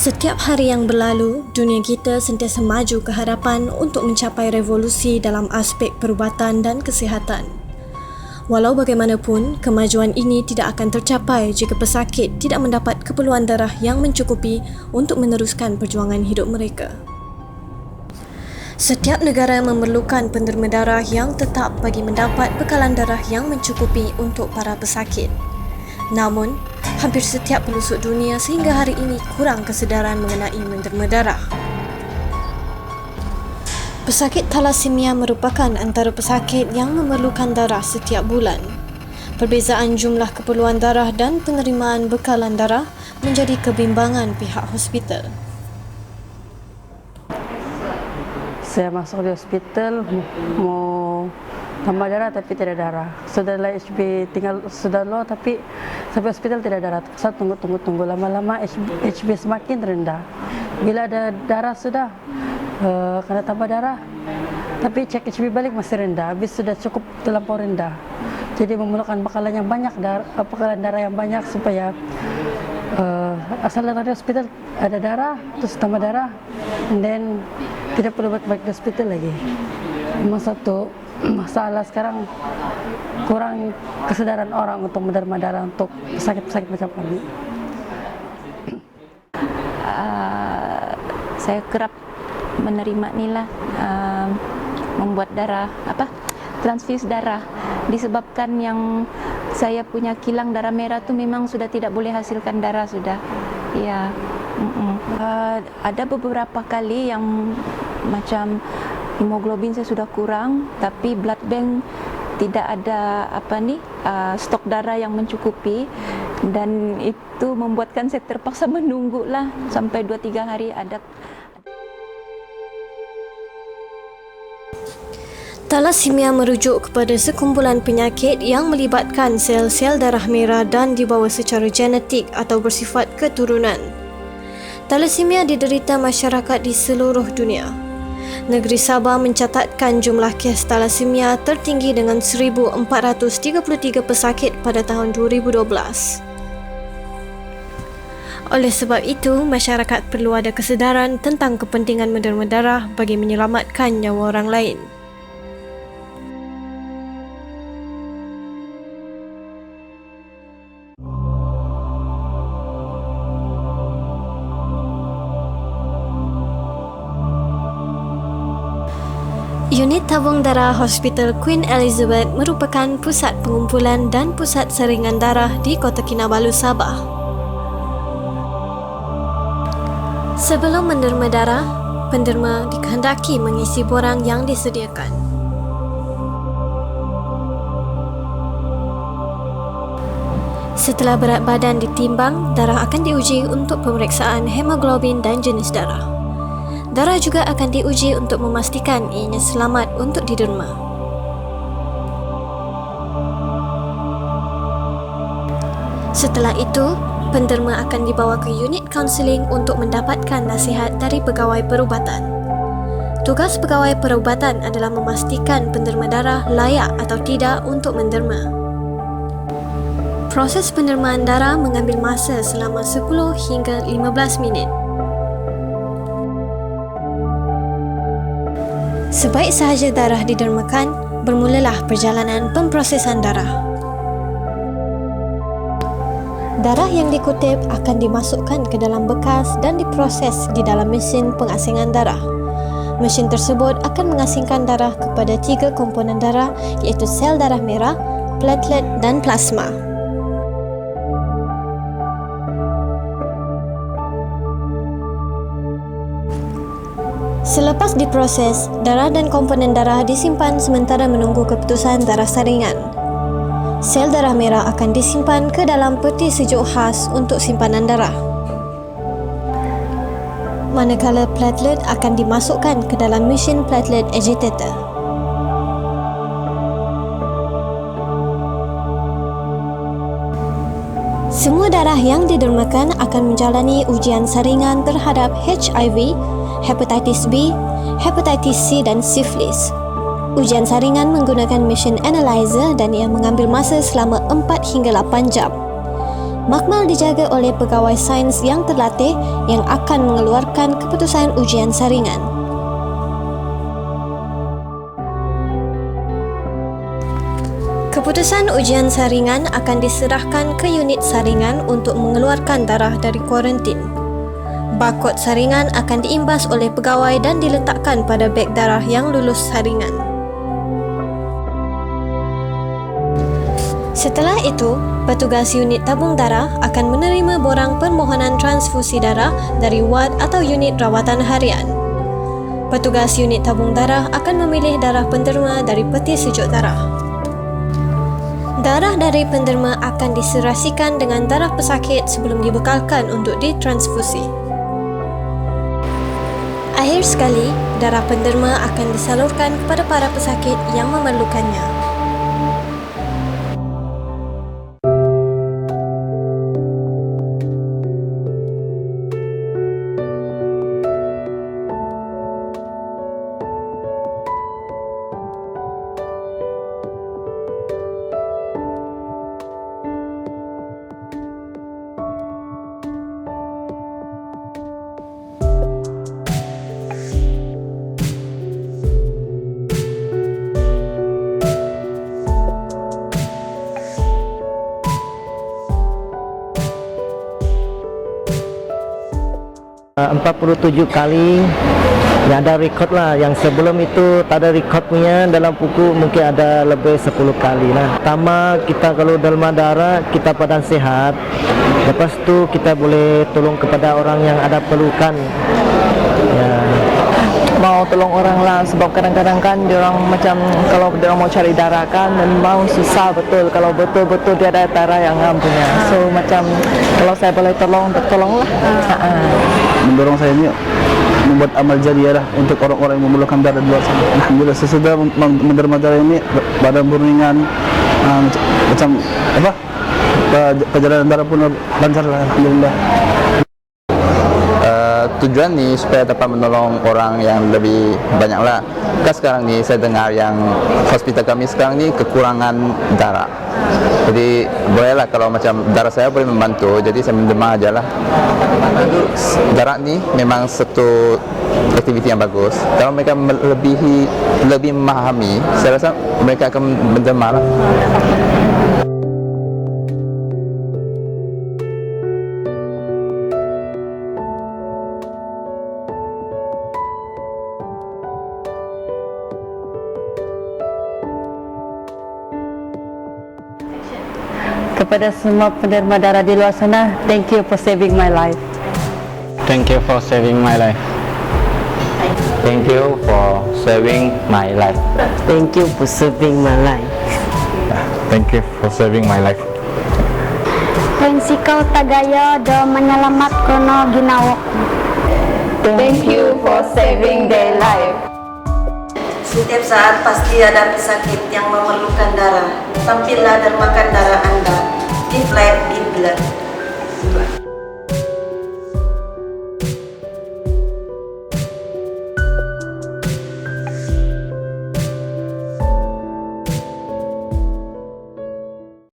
Setiap hari yang berlalu, dunia kita sentiasa maju ke hadapan untuk mencapai revolusi dalam aspek perubatan dan kesihatan. Walau bagaimanapun, kemajuan ini tidak akan tercapai jika pesakit tidak mendapat keperluan darah yang mencukupi untuk meneruskan perjuangan hidup mereka. Setiap negara memerlukan penderma darah yang tetap bagi mendapat bekalan darah yang mencukupi untuk para pesakit. Namun, hampir setiap pelosok dunia sehingga hari ini kurang kesedaran mengenai menderma darah. Pesakit thalassemia merupakan antara pesakit yang memerlukan darah setiap bulan. Perbezaan jumlah keperluan darah dan penerimaan bekalan darah menjadi kebimbangan pihak hospital. Saya masuk di hospital mau tambah darah tapi tidak darah. Saudara HB sudah low tapi sampai hospital tidak darah. Saya tunggu lama-lama HB semakin rendah. Bila ada darah sudah kena tambah darah, tapi cek HB balik masih rendah. Habis sudah cukup terlampau rendah. Jadi memerlukan bekalan yang banyak, bekalan darah yang banyak supaya asal dari hospital ada darah, terus tambah darah, and then tidak perlu balik ke hospital lagi. Memang satu masalah sekarang kurang kesedaran orang untuk menderma darah untuk sakit-sakit macam kami. Saya kerap menerima inilah membuat darah transfus darah disebabkan yang saya punya kilang darah merah tu memang sudah tidak boleh hasilkan darah sudah. Ya. Ada beberapa kali yang macam hemoglobin saya sudah kurang, tapi blood bank tidak ada stok darah yang mencukupi, dan itu membuatkan saya terpaksa menunggulah sampai 2-3 hari ada. Thalassemia merujuk kepada sekumpulan penyakit yang melibatkan sel-sel darah merah dan dibawa secara genetik atau bersifat keturunan. Thalassemia diderita masyarakat di seluruh dunia. Negeri Sabah mencatatkan jumlah kes thalassemia tertinggi dengan 1,433 pesakit pada tahun 2012. Oleh sebab itu, masyarakat perlu ada kesedaran tentang kepentingan menderma darah bagi menyelamatkan nyawa orang lain. Unit tabung darah Hospital Queen Elizabeth merupakan pusat pengumpulan dan pusat saringan darah di Kota Kinabalu, Sabah. Sebelum menderma darah, penderma dikehendaki mengisi borang yang disediakan. Setelah berat badan ditimbang, darah akan diuji untuk pemeriksaan hemoglobin dan jenis darah. Darah juga akan diuji untuk memastikan ianya selamat untuk diderma. Setelah itu, penderma akan dibawa ke unit kaunseling untuk mendapatkan nasihat dari pegawai perubatan. Tugas pegawai perubatan adalah memastikan penderma darah layak atau tidak untuk menderma. Proses pendermaan darah mengambil masa selama 10 hingga 15 minit. Sebaik sahaja darah didermakan, bermulalah perjalanan pemprosesan darah. Darah yang dikutip akan dimasukkan ke dalam bekas dan diproses di dalam mesin pengasingan darah. Mesin tersebut akan mengasingkan darah kepada 3 komponen darah, iaitu sel darah merah, platelet dan plasma. Selepas diproses, darah dan komponen darah disimpan sementara menunggu keputusan darah saringan. Sel darah merah akan disimpan ke dalam peti sejuk khas untuk simpanan darah. Manakala platelet akan dimasukkan ke dalam mesin platelet agitator. Semua darah yang didermakan akan menjalani ujian saringan terhadap HIV, hepatitis B, hepatitis C dan syphilis. Ujian saringan menggunakan mesin analyzer dan ia mengambil masa selama 4 hingga 8 jam. Makmal dijaga oleh pegawai sains yang terlatih yang akan mengeluarkan keputusan ujian saringan. Keputusan ujian saringan akan diserahkan ke unit saringan untuk mengeluarkan darah dari kuarantin. Barkod saringan akan diimbas oleh pegawai dan diletakkan pada beg darah yang lulus saringan. Setelah itu, petugas unit tabung darah akan menerima borang permohonan transfusi darah dari wad atau unit rawatan harian. Petugas unit tabung darah akan memilih darah penderma dari peti sejuk darah. Darah dari penderma akan diserasikan dengan darah pesakit sebelum dibekalkan untuk ditransfusi. Akhir sekali, darah penderma akan disalurkan kepada para pesakit yang memerlukannya. Uh, 47 kali yang ada rekod lah. Yang sebelum itu tak ada rekod punya, dalam buku mungkin ada lebih 10 kali lah. Pertama, kita kalau dalam darah kita badan sehat, lepas tu kita boleh tolong kepada orang yang ada perlukan ya. Mau tolong orang lah, sebab kadang-kadang kan diorang macam kalau diorang mau cari darah kan memang susah betul kalau betul-betul dia ada darah yang punya. So macam kalau saya boleh tolonglah. Mendorong saya ini membuat amal jariah lah untuk orang-orang yang memerlukan darah di luar sana. Alhamdulillah sesudah menerima darah ini badan ringan, macam apa perjalanan darah pun lancar lah, alhamdulillah. Tujuan ni supaya dapat menolong orang yang lebih banyak lah. Kan sekarang ni saya dengar yang hospital kami sekarang ni kekurangan darah. Jadi bolehlah kalau macam darah saya boleh membantu, jadi saya menderma aja lah. Darah ni memang satu aktiviti yang bagus. Kalau mereka lebih memahami, saya rasa mereka akan menderma lah. Kepada semua penerima darah di luar sana, thank you for saving my life. Thank you for saving my life. Thank you for saving my life. Thank you for saving my life. Thank you for saving my life. Thanks kau tagaya do menyelamat kono ginawok. Thank you for saving their life. Setiap saat pasti ada pesakit yang memerlukan darah. Tampillah dan makan darah Anda. Give life, give blood.